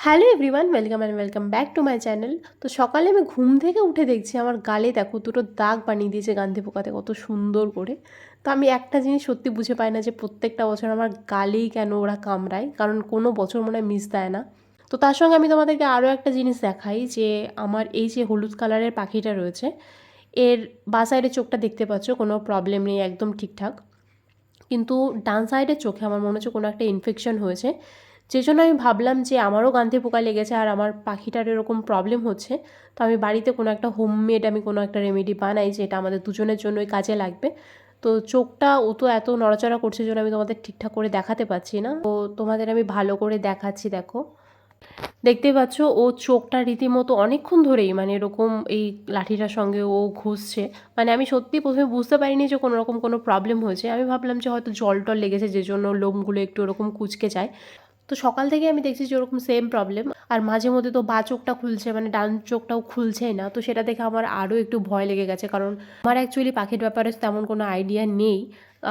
Hello everyone, welcome back to my channel. তো সকালে আমি ঘুম থেকে উঠে দেখছি আমার গালে দেখো দুটো দাগ বানিয়ে দিয়েছে গান্ধী পোকাতে কত সুন্দর করে। তো আমি একটা জিনিস সত্যি বুঝে পাই না যে প্রত্যেকটা বছর আমার গালেই কেন ওরা কামড়ায়, কারণ কোনো বছর মনে হয় মিস দেয় না। তো তার সঙ্গে আমি তোমাদেরকে আরও একটা জিনিস দেখাই যে আমার এই যে হলুদ কালারের পাখিটা রয়েছে এর বাঁ সাইডের চোখটা দেখতে পাচ্ছ, কোনো প্রবলেম নেই, একদম ঠিকঠাক। কিন্তু ডান সাইডের চোখে আমার মনে হচ্ছে কোনো একটা ইনফেকশন হয়েছে, যে জন্য আমি ভাবলাম যে আমারও গান্ধী পোকা লেগেছে আর আমার পাখিটার এরকম প্রবলেম হচ্ছে। তো আমি বাড়িতে কোনো একটা হোমমেড আমি কোনো একটা রেমেডি বানাই যেটা আমাদের দুজনের জন্যই কাজে লাগবে। তো চোখটা ও তো এত নড়াচড়া করছে জন্য আমি তোমাদের ঠিকঠাক করে দেখাতে পারছি না, তো তোমাদের আমি ভালো করে দেখাচ্ছি। দেখো, দেখতেই পাচ্ছ ও চোখটা রীতিমতো অনেকক্ষণ ধরেই মানে এরকম এই লাঠিটার সঙ্গে ও ঘষছে। মানে আমি সত্যি প্রথমে বুঝতে পারিনি যে কোনো রকম কোনো প্রবলেম হয়েছে, আমি ভাবলাম যে হয়তো জল টল লেগেছে যে জন্য লোমগুলো একটু ওরকম কুঁচকে যায়। তো সকাল থেকে আমি দেখছি যে ওরকম সেম প্রবলেম, আর মাঝে মধ্যে তো বাঁ চোখটা খুলছে, মানে ডান চোখটাও খুলছেই না। তো সেটা দেখে আমার আরও একটু ভয় লেগে গেছে, কারণ আমার অ্যাকচুয়ালি পাখির ব্যাপারে তেমন কোনো আইডিয়া নেই।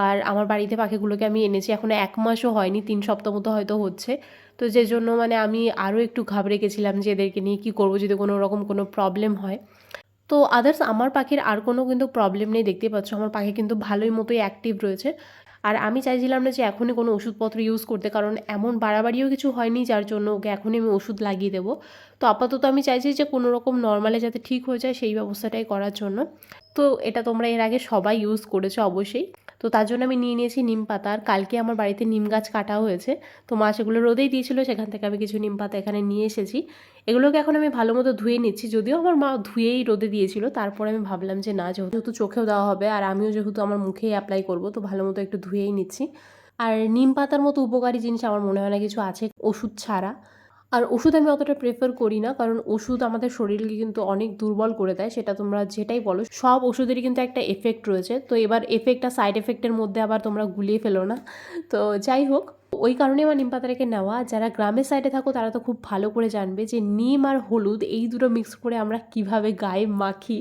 আর আমার বাড়িতে পাখিগুলোকে আমি এনেছি এখনও 1 মাসও হয়নি, 3 সপ্তাহ মতো হয়তো হচ্ছে। তো যে জন্য মানে আমি আরও একটু ঘাবড়ে গেছিলাম যে এদেরকে নিয়ে কী করবো যদি কোনো রকম কোনো প্রবলেম হয়। তো আদার্স আমার পাখির আর কোনো কিন্তু প্রবলেম নেই, দেখতেই পাচ্ছ আমার পাখি কিন্তু ভালোই মতোই অ্যাক্টিভ রয়েছে। আর আমি চাইছিলাম না যে এখনই কোনো ওষুধপত্র ইউজ করতে, কারণ এমন বাড়াবাড়িও কিছু হয়নি যার জন্য ওকে এখনই আমি ওষুধ লাগিয়ে দেবো। তো আপাতত আমি চাইছি যে কোনো রকম নর্মালে যাতে ঠিক হয়ে যায় সেই ব্যবস্থাটাই করার জন্য। তো এটা তোমরা এর আগে সবাই ইউজ করেছো অবশ্যই। তো তার জন্য আমি নিয়ে নিয়েছি নিম পাতা, আর কালকে আমার বাড়িতে নিম গাছ কাটা হয়েছে। তো মা সেগুলো রোদেই দিয়েছিল, সেখান থেকে আমি কিছু নিম পাতা এখানে নিয়ে এসেছি। এগুলোকে এখন আমি ভালো মতো ধুয়ে নিচ্ছি, যদিও আমার মা ধুয়েই রোদে দিয়েছিল, তারপরে আমি ভাবলাম যে না, যেহেতু চোখেও দেওয়া হবে আর আমিও যেহেতু আমার মুখেই অ্যাপ্লাই করব, তো ভালো মতো একটু ধুয়েই নিচ্ছি। আর নিম পাতার মতো উপকারী জিনিস আমার মনে হয় না কিছু আছে ওষুধ ছাড়া। আর ওষুধ আমি অতটা প্রেফার করি না, কারণ ওষুধ আমাদের শরীরকে কিন্তু অনেক দুর্বল করে দেয়, সেটা তোমরা যেটাই বলো, সব ওষুধেরই কিন্তু একটা এফেক্ট রয়েছে। তো এবার এফেক্ট আর সাইড এফেক্টের মধ্যে আবার তোমরা গুলিয়ে ফেলো না। তো যাই হোক, ওই কারণে আমার নিম পাতাটাকে নেওয়া। যারা গ্রামের সাইডে থাকো তারা তো খুব ভালো করে জানবে যে নিম আর হলুদ এই দুটো মিক্স করে আমরা কিভাবে গায়ে মাখি।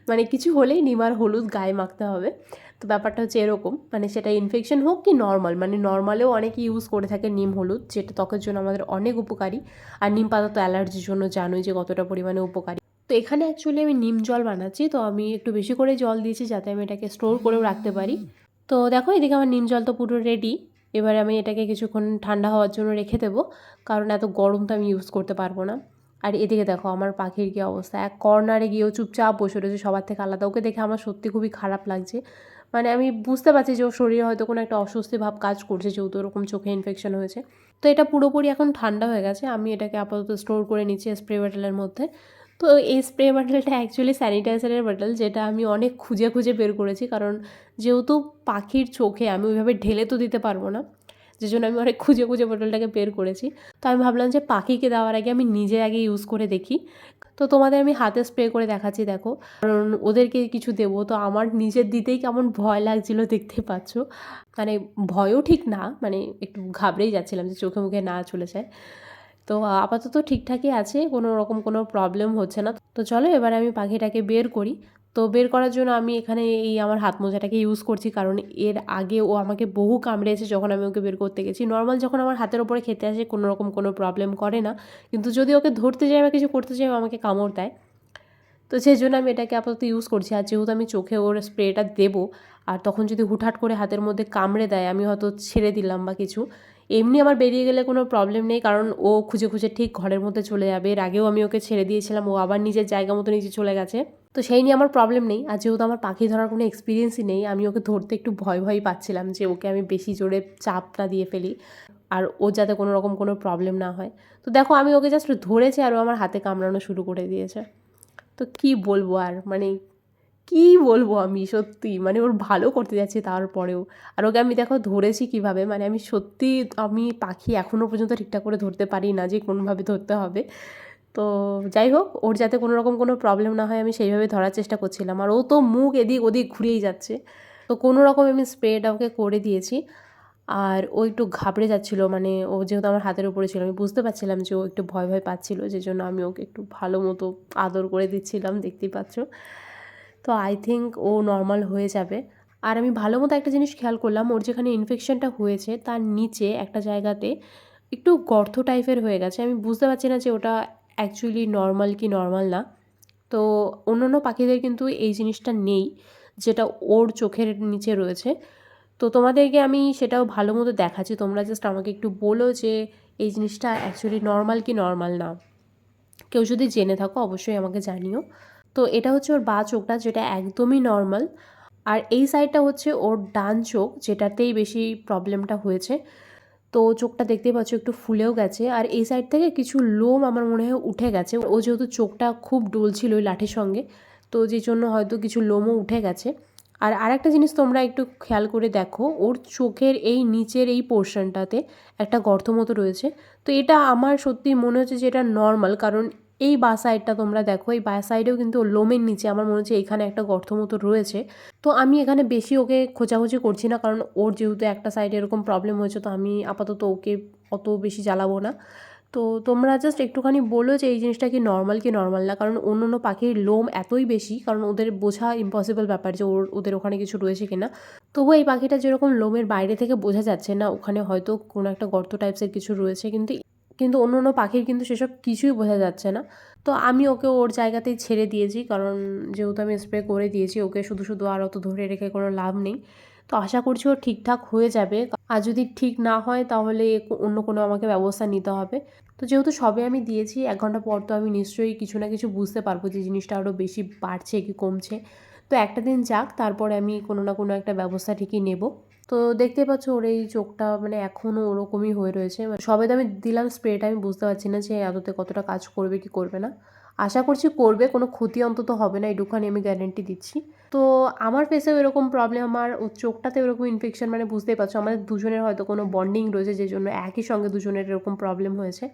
মানে কিছু হলেই নিম আর হলুদ গায়ে মাখতে হবে। তো ব্যাপারটা হচ্ছে এরকম, মানে সেটা ইনফেকশন হোক কি নর্মাল, মানে নর্মালেও অনেকে ইউজ করে থাকে নিম হলুদ, যেটা ত্বকের জন্য আমাদের অনেক উপকারী। আর নিম পাতা তো অ্যালার্জির জন্য জানোই যে কতটা পরিমাণে উপকারী। তো এখানে অ্যাকচুয়ালি আমি নিম জল বানাচ্ছি, তো আমি একটু বেশি করে জল দিয়েছি যাতে আমি এটাকে স্টোর করেও রাখতে পারি। তো দেখো এদিকে আমার নিম জল তো পুরো রেডি। এবারে আমি এটাকে কিছুক্ষণ ঠান্ডা হওয়ার জন্য রেখে দেবো, কারণ এত গরম তো আমি ইউজ করতে পারবো না। আর এদিকে দেখো আমার পাখির কী অবস্থা, এক কর্নারে গিয়েও চুপচাপ বসে রয়েছে সবার থেকে আলাদা। ওকে দেখে আমার সত্যি খুবই খারাপ লাগছে। মানে আমি বুঝতে পারছি যে ওর শরীরে হয়তো কোনো একটা অস্বস্তি ভাব কাজ করছে, যেহেতু ওরকম চোখে ইনফেকশন হয়েছে। তো এটা পুরোপুরি এখন ঠান্ডা হয়ে গেছে, আমি এটাকে আপাতত স্টোর করে নিচ্ছি স্প্রে বটলের মধ্যে। তো এই স্প্রে বটলটা অ্যাকচুয়ালি স্যানিটাইজারের বটল, যেটা আমি অনেক খুঁজে খুঁজে বের করেছি, কারণ যেহেতু পাখির চোখে আমি ওইভাবে ঢেলে তো দিতে পারবো না, যে জন্য আমি অনেক খুঁজে খুঁজে বটলটাকে বের করেছি। তো আমি ভাবলাম যে পাখিকে দেওয়ার আগে আমি নিজে আগে ইউজ করে দেখি। তো তোমাদের আমি হাতে স্প্রে করে দেখাচ্ছি, দেখো, কারণ ওদেরকে কিছু দেবো তো আমার নিজের দিতেই কেমন ভয় লাগছিল, দেখতে পাচ্ছ। মানে ভয়ও ঠিক না, মানে একটু ঘাবড়েই যাচ্ছিলাম যে চোখে মুখে না চলে যায়। তো আপাতত ঠিকঠাকই আছে, কোনো রকম কোনো প্রবলেম হচ্ছে না। তো চলো এবারে আমি পাখিটাকে বের করি। তো বের করার জন্য আমি এখানে এই আমার হাত মোজাটাকে ইউজ করছি, কারণ এর আগে ও আমাকে বহু কামড়েছে যখন আমি ওকে বের করতে গেছি। নর্মাল যখন আমার হাতের ওপরে খেতে আসে কোনো রকম কোনো প্রবলেম করে না, কিন্তু যদি ওকে ধরতে যাই বা কিছু করতে চাই আমাকে কামড় দেয়। তো সেই জন্য আমি এটাকে আপাতত ইউজ করছি। আর যেহেতু আমি চোখে ওর স্প্রেটা দেবো, আর তখন যদি হুটহাট করে হাতের মধ্যে কামড়ে দেয়, আমি হয়তো ছেড়ে দিলাম বা কিছু, এমনি আমার বেরিয়ে গেলে কোনো প্রবলেম নেই, কারণ ও খুঁজে খুঁজে ঠিক ঘরের মধ্যে চলে যাবে। এর আগেও আমি ওকে ছেড়ে দিয়েছিলাম, ও আবার নিজের জায়গা মতো নিজে চলে গেছে। তো সেই নিয়ে আমার প্রবলেম নেই। আর যেহেতু আমার পাখি ধরার কোনো এক্সপিরিয়েন্সই নেই, আমি ওকে ধরতে একটু ভয়ই পাচ্ছিলাম যে ওকে আমি বেশি জোরে চাপ না দিয়ে ফেলি, আর ও যাতে কোনো রকম কোনো প্রবলেম না হয়। তো দেখো আমি ওকে জাস্ট ধরেছি আর ও আমার হাতে কামড়ানো শুরু করে দিয়েছে। তো কী বলবো আর, মানে কী বলবো আমি, সত্যি মানে ওর ভালো করতে যাচ্ছি তারপরেও। আর ওকে আমি দেখো ধরেছি কীভাবে, মানে আমি সত্যি, আমি পাখি এখনও পর্যন্ত ঠিকঠাক করে ধরতে পারি না যে কোনোভাবে ধরতে হবে। তো যাই হোক, ওর যাতে কোনো রকম কোনো প্রবলেম না হয় আমি সেইভাবে ধরার চেষ্টা করছিলাম। আর ও তো মুখ এদিক ওদিক ঘুরিয়েই যাচ্ছে। তো কোনো রকম আমি স্প্রেটা ওকে করে দিয়েছি। আর ও একটু ঘাবড়ে যাচ্ছিল, মানে ও যেহেতু আমার হাতের উপরে ছিল আমি বুঝতে পারছিলাম যে ও একটু ভয় ভয় পাচ্ছিল, যে জন্য আমি ওকে একটু ভালো মতো আদর করে দিচ্ছিলাম, দেখতেই পাচ্ছ। তো আই থিঙ্ক ও নর্মাল হয়ে যাবে। আর আমি ভালো মতো একটা জিনিস খেয়াল করলাম, ওর যেখানে ইনফেকশনটা হয়েছে তার নিচে একটা জায়গাতে একটু গর্ত টাইপের হয়ে গেছে। আমি বুঝতে পারছি না যে ওটা অ্যাকচুয়ালি নর্মাল কি নর্মাল না। তো অন্যান্য পাখিদের কিন্তু এই জিনিসটা নেই, যেটা ওর চোখের নিচে রয়েছে। তো তোমাদেরকে আমি সেটাও ভালো মতো দেখাচ্ছি, তোমরা জাস্ট আমাকে একটু বলো যে এই জিনিসটা অ্যাকচুয়ালি নর্মাল কি নর্মাল না। কেউ যদি জেনে থাকো অবশ্যই আমাকে জানিও। তো এটা হচ্ছে ওর বাঁ চোখটা, যেটা একদমই নর্মাল। আর এই সাইডটা হচ্ছে ওর ডান চোখ, যেটাতেই বেশি প্রবলেমটা হয়েছে। তো চোখটা দেখতেই পাচ্ছ একটু ফুলেও গেছে, আর এই সাইড থেকে কিছু লোম আমার মনে হয় উঠে গেছে। ও যেহেতু চোখটা খুব ডলছিল ওই লাঠির সঙ্গে, তো যে জন্য হয়তো কিছু লোমও উঠে গেছে। আর আরেকটা জিনিস তোমরা একটু খেয়াল করে দেখো, ওর চোখের এই নিচের এই পোর্শনটাতে একটা গর্ত মতো রয়েছে। তো এটা আমার সত্যি মনে হচ্ছে যে এটা নর্মাল, কারণ এই বাঁ সাইডটা তোমরা দেখো, এই বাঁ সাইডেও কিন্তু ওর লোমের নিচে আমার মনে হচ্ছে এখানে একটা গর্ত মতো রয়েছে। তো আমি এখানে বেশি ওকে খোঁচাখুচি করছি না, কারণ ওর যেহেতু একটা সাইডে এরকম প্রবলেম হয়েছে, তো আমি আপাতত ওকে অত বেশি জ্বালাবো না। তো তোমরা জাস্ট একটুখানি বলো যে এই জিনিসটা কি নর্মাল কি নর্মাল না, কারণ অন্য অন্য পাখির লোম এতই বেশি, কারণ ওদের বোঝা ইম্পসিবল ব্যাপার যে ওদের ওখানে কিছু রয়েছে কিনা। তবুও এই পাখিটা যেরকম লোমের বাইরে থেকে বোঝা যাচ্ছে না ওখানে হয়তো কোনো একটা গর্ত টাইপসের কিছু রয়েছে, কিন্তু কিন্তু অন্য অন্য পাখির কিন্তু সেসব কিছুই বোঝা যাচ্ছে না। তো আমি ওকে ওর জায়গাতেই ছেড়ে দিয়েছি, কারণ যেহেতু আমি স্প্রে করে দিয়েছি, ওকে শুধু শুধু আর অত ধরে রেখে কোনো লাভ নেই। তো আশা করছি ও ঠিকঠাক হয়ে যাবে। আর যদি ঠিক না হয় তাহলে অন্য কোনো আমাকে ব্যবস্থা নিতে হবে। তো যেহেতু সবে আমি দিয়েছি ১ ঘন্টা পর, তো আমি নিশ্চয়ই কিছু না কিছু বুঝতে পারবো যে জিনিসটা আরও বেশি বাড়ছে কি কমছে। তো একটা দিন যাক, তারপরে আমি কোনো না কোনো একটা ব্যবস্থা ঠিকই নেব। তো দেখতেই পাচ্ছ ওর এই চোখটা মানে এখনও ওরকমই হয়ে রয়েছে। সবে তো আমি দিলাম স্প্রেটা, আমি বুঝতে পারছি না যে আদতে কতটা কাজ করবে কি করবে না। আশা করছি করবে, কোনো ক্ষতি অন্তত হবে না, এইটুখানি আমি গ্যারেন্টি দিচ্ছি। তো আমার ফেসেও এরকম প্রবলেম, আমার ওর চোখটাতেও এরকম ইনফেকশন, মানে বুঝতেই পারছো আমাদের দুজনের হয়তো কোনো বন্ডিং রয়েছে, যে জন্য একই সঙ্গে দুজনের এরকম প্রবলেম হয়েছে।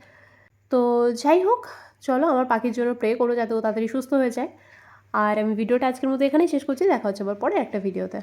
তো যাই হোক, চলো আমার পাখির জন্য প্রে করো যাতে ও তাড়াতাড়ি সুস্থ হয়ে যায়। আর আমি ভিডিওটা আজকের মতো এখানেই শেষ করছি, দেখা হচ্ছে আবার পরে একটা ভিডিওতে।